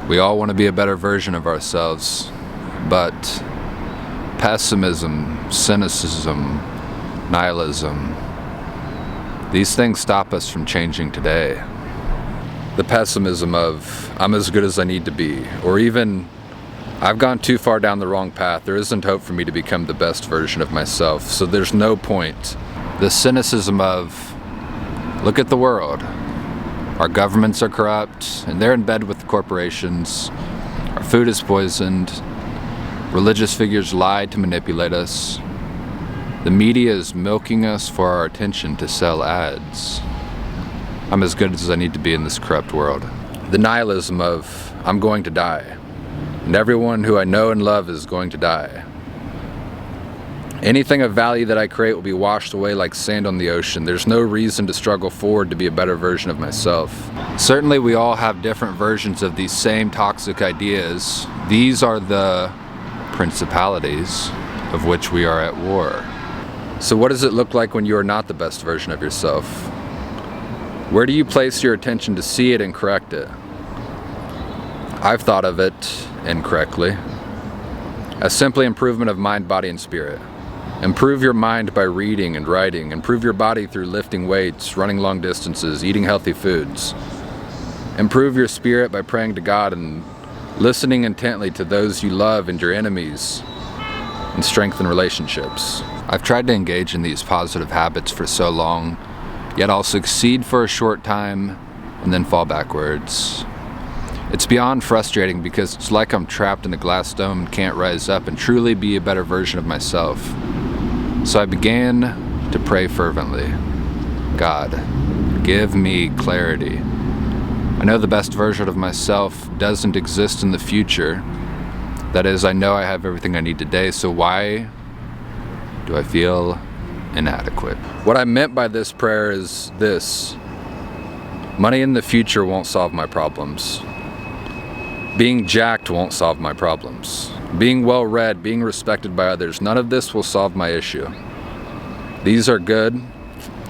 We all want to be a better version of ourselves, but pessimism, cynicism, nihilism, these things stop us from changing today. The pessimism of, I'm as good as I need to be, or even, I've gone too far down the wrong path. There isn't hope for me to become the best version of myself, so there's no point. The cynicism of, look at the world. Our governments are corrupt, and they're in bed with the corporations. Our food is poisoned. Religious figures lie to manipulate us. The media is milking us for our attention to sell ads. I'm as good as I need to be in this corrupt world. The nihilism of, I'm going to die, and everyone who I know and love is going to die. Anything of value that I create will be washed away like sand on the ocean. There's no reason to struggle forward to be a better version of myself. Certainly we all have different versions of these same toxic ideas. These are the principalities of which we are at war. So what does it look like when you are not the best version of yourself? Where do you place your attention to see it and correct it? I've thought of it incorrectly as simply improvement of mind, body, and spirit. Improve your mind by reading and writing. Improve your body through lifting weights, running long distances, eating healthy foods. Improve your spirit by praying to God and listening intently to those you love and your enemies, and strengthen relationships. I've tried to engage in these positive habits for so long, yet I'll succeed for a short time and then fall backwards. It's beyond frustrating because it's like I'm trapped in a glass dome and can't rise up and truly be a better version of myself. So I began to pray fervently. God, give me clarity. I know the best version of myself doesn't exist in the future. That is, I know I have everything I need today, so why do I feel inadequate? What I meant by this prayer is this: money in the future won't solve my problems. Being jacked won't solve my problems. Being well-read, being respected by others, none of this will solve my issue. These are good.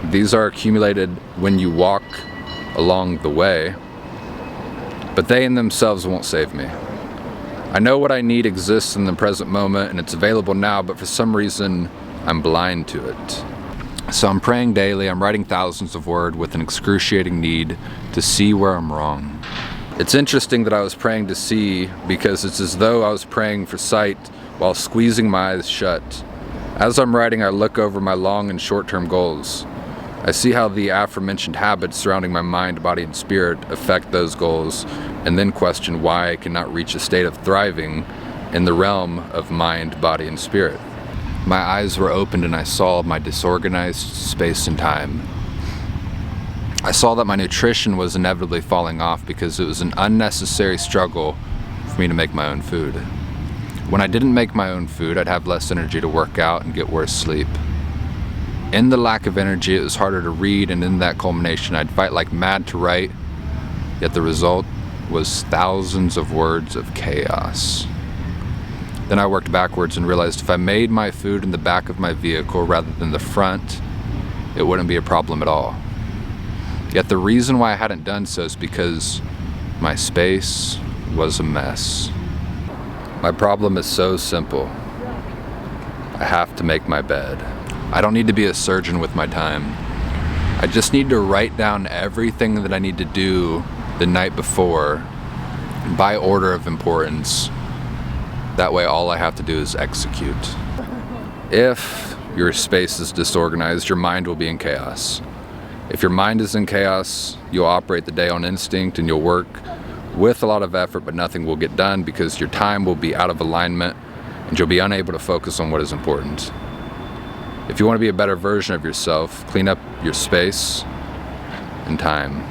These are accumulated when you walk along the way, but they in themselves won't save me. I know what I need exists in the present moment and it's available now, but for some reason, I'm blind to it. So I'm praying daily, I'm writing thousands of words with an excruciating need to see where I'm wrong. It's interesting that I was praying to see because it's as though I was praying for sight while squeezing my eyes shut. As I'm writing, I look over my long and short-term goals. I see how the aforementioned habits surrounding my mind, body, and spirit affect those goals, and then question why I cannot reach a state of thriving in the realm of mind, body, and spirit. My eyes were opened and I saw my disorganized space and time. I saw that my nutrition was inevitably falling off because it was an unnecessary struggle for me to make my own food. When I didn't make my own food, I'd have less energy to work out and get worse sleep. In the lack of energy, it was harder to read, and in that culmination, I'd fight like mad to write, yet the result was thousands of words of chaos. Then I worked backwards and realized if I made my food in the back of my vehicle rather than the front, it wouldn't be a problem at all. Yet the reason why I hadn't done so is because my space was a mess. My problem is so simple. I have to make my bed. I don't need to be a surgeon with my time. I just need to write down everything that I need to do the night before by order of importance. That way all I have to do is execute. If your space is disorganized, your mind will be in chaos. If your mind is in chaos, you'll operate the day on instinct and you'll work with a lot of effort, but nothing will get done because your time will be out of alignment and you'll be unable to focus on what is important. If you want to be a better version of yourself, clean up your space and time.